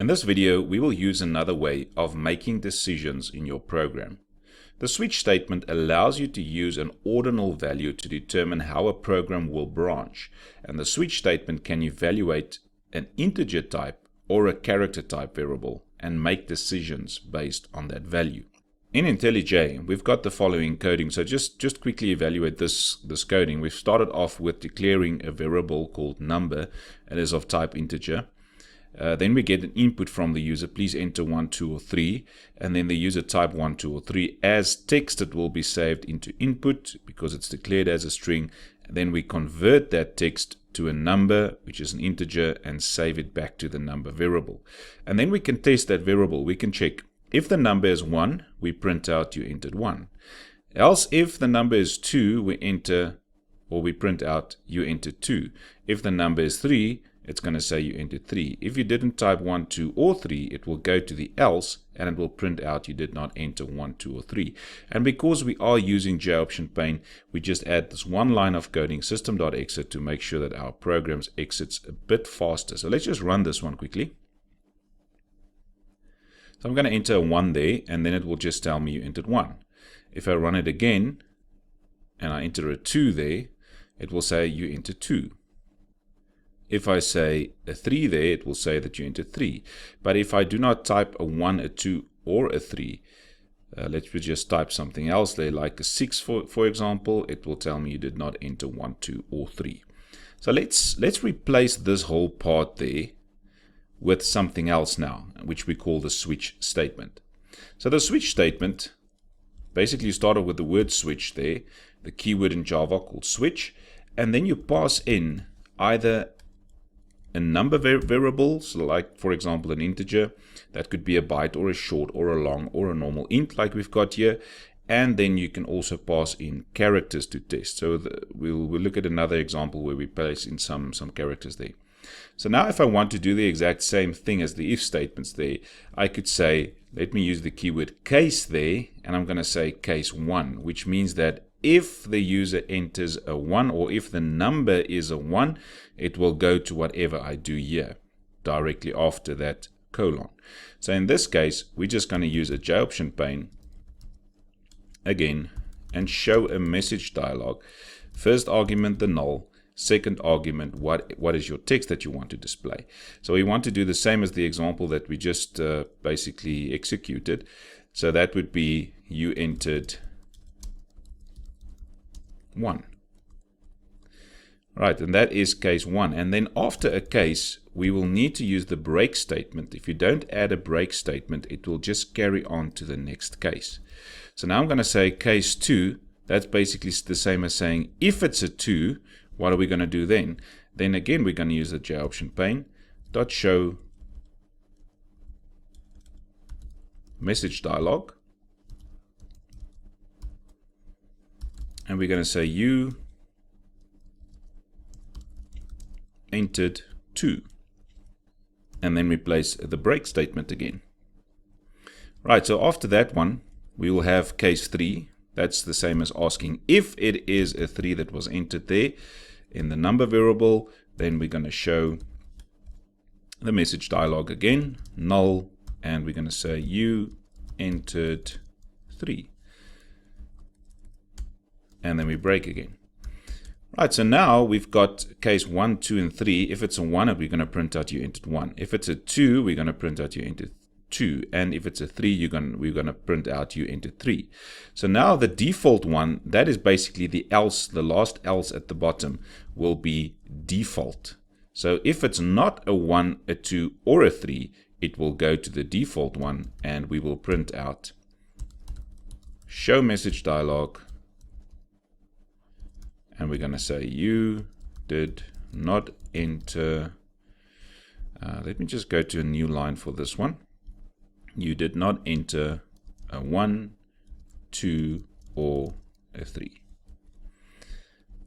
In this video, we will use another way of making decisions in your program. The switch statement allows you to use an ordinal value to determine how a program will branch, and the switch statement can evaluate an integer type or a character type variable and make decisions based on that value. In IntelliJ, we've got the following coding. So just quickly evaluate this coding. We've started off with declaring a variable called number. It is of type integer. Then we get an input from the user. Please enter 1, 2, or 3. And then the user type 1, 2, or 3. As text, it will be saved into input because it's declared as a string. And then we convert that text to a number, which is an integer, and save it back to the number variable. And then we can test that variable. We can check. If the number is 1, we print out you entered 1. Else, if the number is 2, we print out you entered 2. If the number is 3, it's going to say you entered 3. If you didn't type 1, 2, or 3, it will go to the else, and it will print out you did not enter 1, 2, or 3. And because we are using JOption we just add this one line of coding, system.exit, to make sure that our program exits a bit faster. So let's just run this one quickly. So I'm going to enter a 1 there, and then it will just tell me you entered 1. If I run it again, and I enter a 2 there, it will say you entered 2. If I say a 3 there, it will say that you entered 3. But if I do not type a 1, a 2, or a 3, let's just type something else there, like a 6 for example, it will tell me you did not enter 1, 2, or 3. So let's replace this whole part there with something else now, which we call the switch statement. So the switch statement, basically you started with the word switch there, the keyword in Java called switch, and then you pass in either a number variable, so like for example an integer, that could be a byte or a short or a long or a normal int like we've got here, and then you can also pass in characters to test. So we'll look at another example where we place in some characters there. So now if I want to do the exact same thing as the if statements there, I could say, let me use the keyword case there, and I'm going to say case 1, which means that if the user enters a 1, or if the number is a 1, it will go to whatever I do here directly after that colon. So in this case, we're just going to use a JOption again and show a message dialog. First argument, the null. Second argument, what is your text that you want to display? So we want to do the same as the example that we just basically executed. So that would be you entered 1. Right, and that is case 1. And then after a case, we will need to use the break statement. If you don't add a break statement, it will just carry on to the next case. So now I'm going to say case 2. That's basically the same as saying if it's a 2, what are we going to do then? Then again, we're going to use the JOption .show message dialog. And we're going to say you entered 2. And then replace the break statement again. Right, so after that one, we will have case 3. That's the same as asking if it is a 3 that was entered there in the number variable, then we're going to show the message dialog again, null, and we're going to say you entered 3. And then we break again. Right, so now we've got case 1, 2, and 3. If it's a 1, we're going to print out you entered 1. If it's a 2, we're going to print out you entered 2. And if it's a 3, we're going to print out you entered 3. So now the default one, that is basically the else, the last else at the bottom will be default. So if it's not a 1, a 2, or a 3, it will go to the default one, and we will print out show message dialog. And we're going to say you did not enter. Let me just go to a new line for this one. You did not enter a 1, 2, or a 3.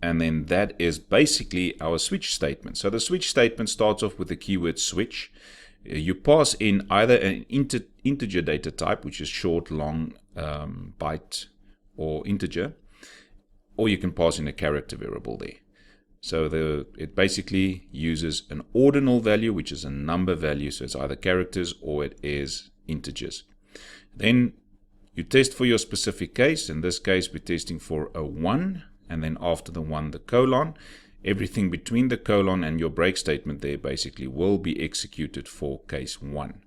And then that is basically our switch statement. So the switch statement starts off with the keyword switch. You pass in either an integer data type, which is short, long, byte, or integer, or you can pass in a character variable there. So it basically uses an ordinal value, which is a number value. So it's either characters or it is integers. Then you test for your specific case. In this case, we're testing for a 1, and then after the 1, the colon. Everything between the colon and your break statement there basically will be executed for case 1.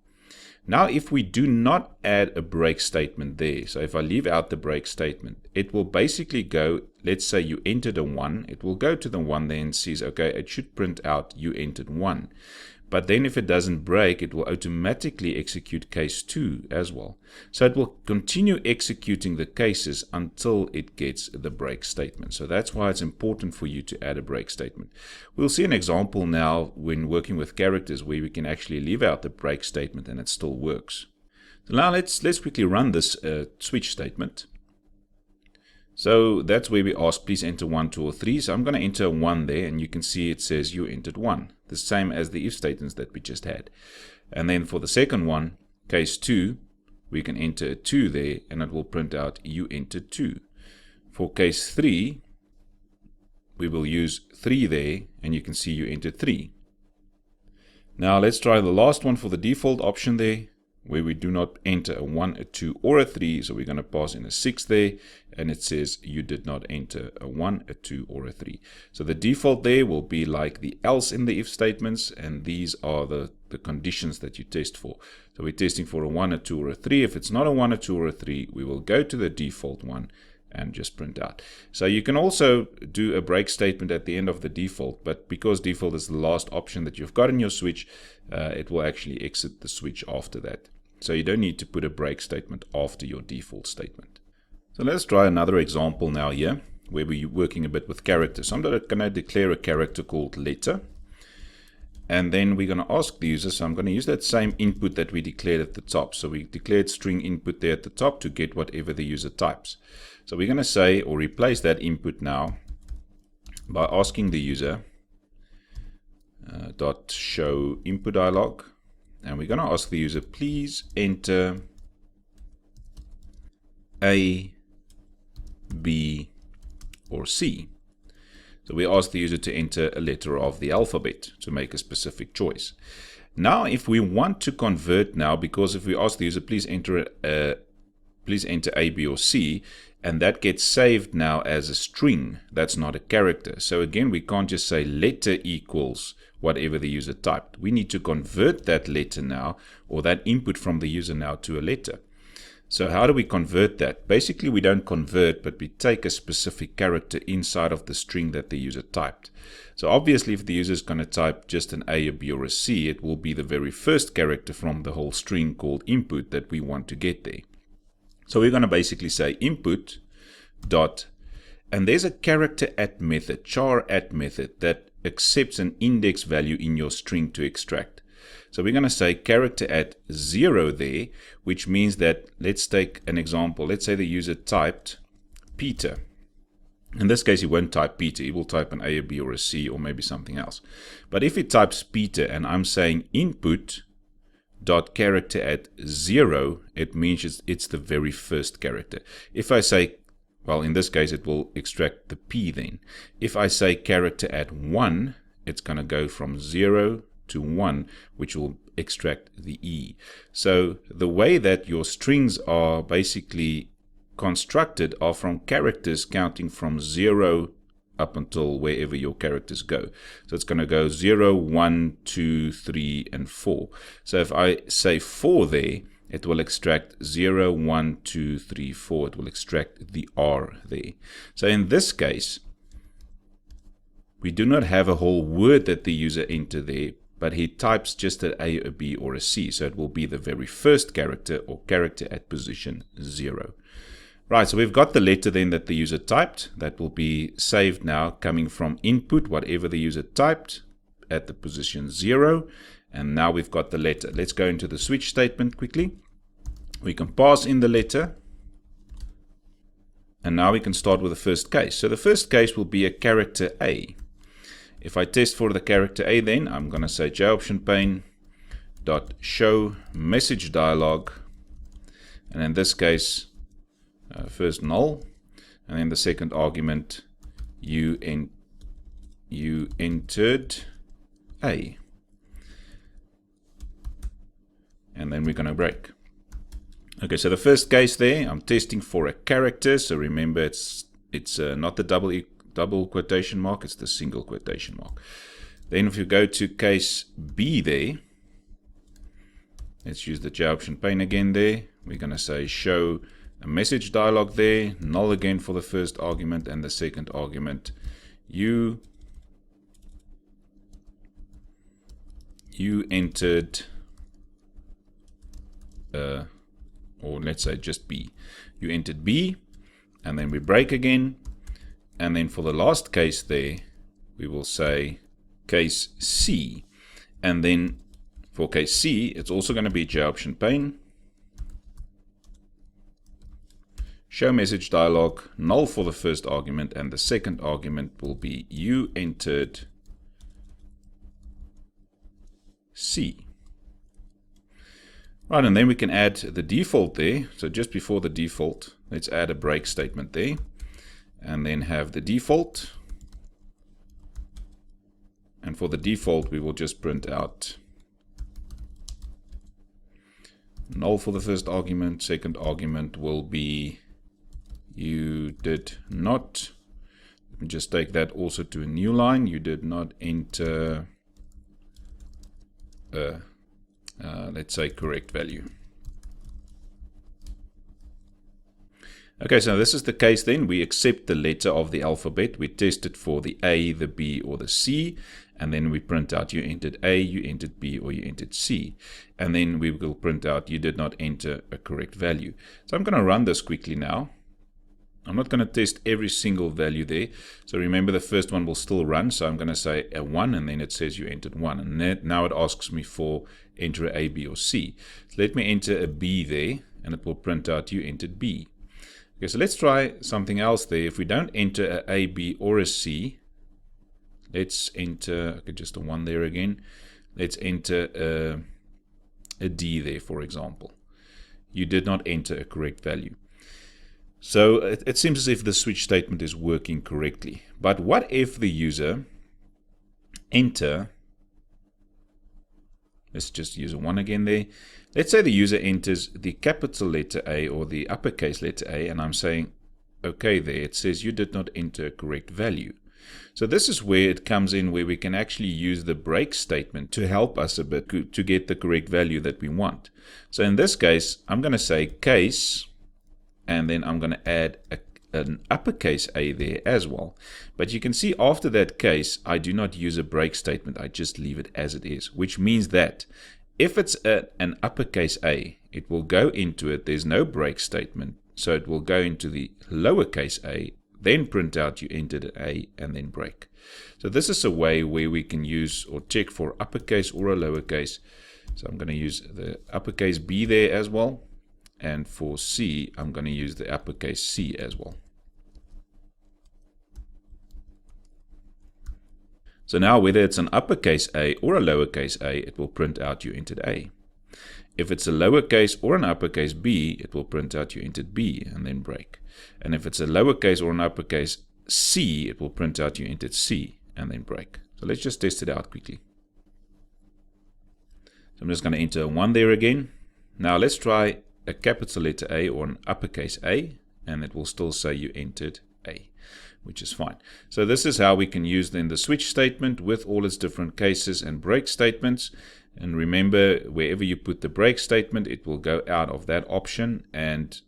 Now, if we do not add a break statement there, so if I leave out the break statement, it will basically go, let's say you entered a 1, it will go to the 1 there and sees, okay, it should print out you entered 1. But then if it doesn't break, it will automatically execute case 2 as well. So it will continue executing the cases until it gets the break statement. So that's why it's important for you to add a break statement. We'll see an example now when working with characters where we can actually leave out the break statement and it still works. So now let's quickly run this switch statement. So that's where we ask, please enter 1, 2, or 3. So I'm going to enter 1 there, and you can see it says you entered 1. The same as the if statements that we just had. And then for the second one, case 2, we can enter a 2 there, and it will print out you entered 2. For case 3, we will use 3 there, and you can see you entered 3. Now let's try the last one for the default option there, where we do not enter a 1, a 2, or a 3. So we're going to pass in a 6 there, and it says you did not enter a 1, a 2, or a 3. So the default there will be like the else in the if statements, and these are the conditions that you test for. So we're testing for a 1, a 2, or a 3. If it's not a 1, a 2, or a 3, we will go to the default one and just print out. So you can also do a break statement at the end of the default, but because default is the last option that you've got in your switch, it will actually exit the switch after that. So you don't need to put a break statement after your default statement. So let's try another example now here, where we're working a bit with characters. So I'm going to declare a character called letter. And then we're going to ask the user, so I'm going to use that same input that we declared at the top. So we declared string input there at the top to get whatever the user types. So we're going to say, or replace that input now by asking the user dot show input dialog. And we're going to ask the user, please enter A, B, or C. So we ask the user to enter a letter of the alphabet to make a specific choice. Now, if we want to convert now, because if we ask the user, please enter A, B, or C, and that gets saved now as a string, that's not a character. So again, we can't just say letter equals whatever the user typed. We need to convert that letter now, or that input from the user now, to a letter. So how do we convert that? Basically, we don't convert, but we take a specific character inside of the string that the user typed. So obviously, if the user is going to type just an A, a B, or a C, it will be the very first character from the whole string called input that we want to get there. So we're going to basically say input dot, and there's a character at method, char at method, that accepts an index value in your string to extract. So we're going to say character at 0 there, which means that, let's take an example. Let's say the user typed Peter. In this case, he won't type Peter. He will type an A, a B, or a C, or maybe something else. But if he types Peter and I'm saying input dot character at 0, it means it's the very first character. If I say, well, in this case, it will extract the P then. If I say character at 1, it's going to go from 0 to 1, which will extract the E. So the way that your strings are basically constructed are from characters counting from 0 up until wherever your characters go. So it's going to go 0, 1, 2, 3, and 4. So if I say 4 there, it will extract 0, 1, 2, 3, 4. It will extract the R there. So in this case, we do not have a whole word that the user entered there, but he types just an A, a B, or a C. So it will be the very first character, or character at position 0. Right, so we've got the letter then that the user typed. That will be saved now coming from input, whatever the user typed, at the position 0. And now we've got the letter. Let's go into the switch statement quickly. We can pass in the letter. And now we can start with the first case. So the first case will be a character A. If I test for the character A, then I'm going to say JOption dot show message dialog. And in this case, first null. And then the second argument, you you entered A. And then we're going to break. Okay, so the first case there, I'm testing for a character. So remember, it's not the double quotation mark, it's the single quotation mark. Then if you go to case B there, let's use the J option pane again there. We're going to say show a message dialog there, null again for the first argument, and the second argument, you entered, or let's say just B. You entered B, and then we break again. And then for the last case there, we will say case C. And then for case C, it's also going to be J option pane. Show message dialog, null for the first argument, and the second argument will be you entered C. Right, and then we can add the default there. So just before the default, let's add a break statement there. And then have the default. And for the default, we will just print out null for the first argument. Second argument will be you did not. Let me just take that also to a new line. You did not enter let's say correct value. Okay, so this is the case then. We accept the letter of the alphabet. We test it for the A, the B, or the C. And then we print out you entered A, you entered B, or you entered C. And then we will print out you did not enter a correct value. So I'm going to run this quickly now. I'm not going to test every single value there. So remember, the first one will still run. So I'm going to say a 1, and then it says you entered 1. And now it asks me for enter A, B, or C. So let me enter a B there, and it will print out you entered B. Okay, so let's try something else there. If we don't enter a B, or a C, let's enter, okay, just a 1 there again. Let's enter a D there, for example. You did not enter a correct value. So it seems as if the switch statement is working correctly. But what if the user enter, let's just use a 1 again there. Let's say the user enters the capital letter A or the uppercase letter A, and I'm saying, okay, there it says you did not enter a correct value. So this is where it comes in, where we can actually use the break statement to help us a bit to get the correct value that we want. So in this case, I'm going to say case, and then I'm going to add an uppercase A there as well. But you can see after that case, I do not use a break statement. I just leave it as it is, which means that if it's an uppercase A, it will go into it. There's no break statement. So it will go into the lowercase a, then print out you entered an A, and then break. So this is a way where we can use or check for uppercase or a lowercase. So I'm going to use the uppercase B there as well. And for C, I'm going to use the uppercase C as well. So now whether it's an uppercase A or a lowercase a, it will print out you entered A. If it's a lowercase or an uppercase B, it will print out you entered B and then break. And if it's a lowercase or an uppercase C, it will print out you entered C and then break. So let's just test it out quickly. So I'm just going to enter a 1 there again. Now let's try a capital letter A or an uppercase A, and it will still say you entered A, which is fine. So this is how we can use then the switch statement with all its different cases and break statements. And remember, wherever you put the break statement, it will go out of that option and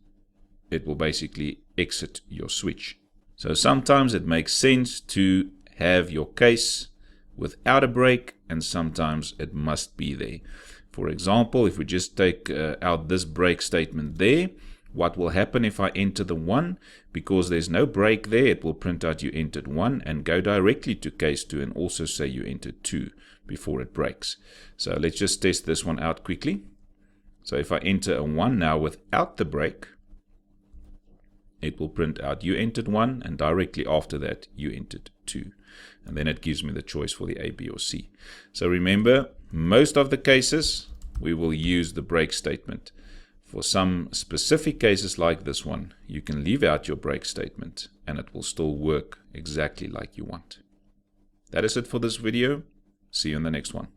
it will basically exit your switch. So sometimes it makes sense to have your case without a break, and sometimes it must be there. For example, if we just take out this break statement there, what will happen if I enter the 1? Because there's no break there, it will print out you entered 1 and go directly to case 2 and also say you entered 2 before it breaks. So let's just test this one out quickly. So if I enter a 1 now without the break, it will print out you entered 1 and directly after that you entered 2. And then it gives me the choice for the A, B, or C. So remember, most of the cases we will use the break statement. For some specific cases like this one, you can leave out your break statement and it will still work exactly like you want. That is it for this video. See you in the next one.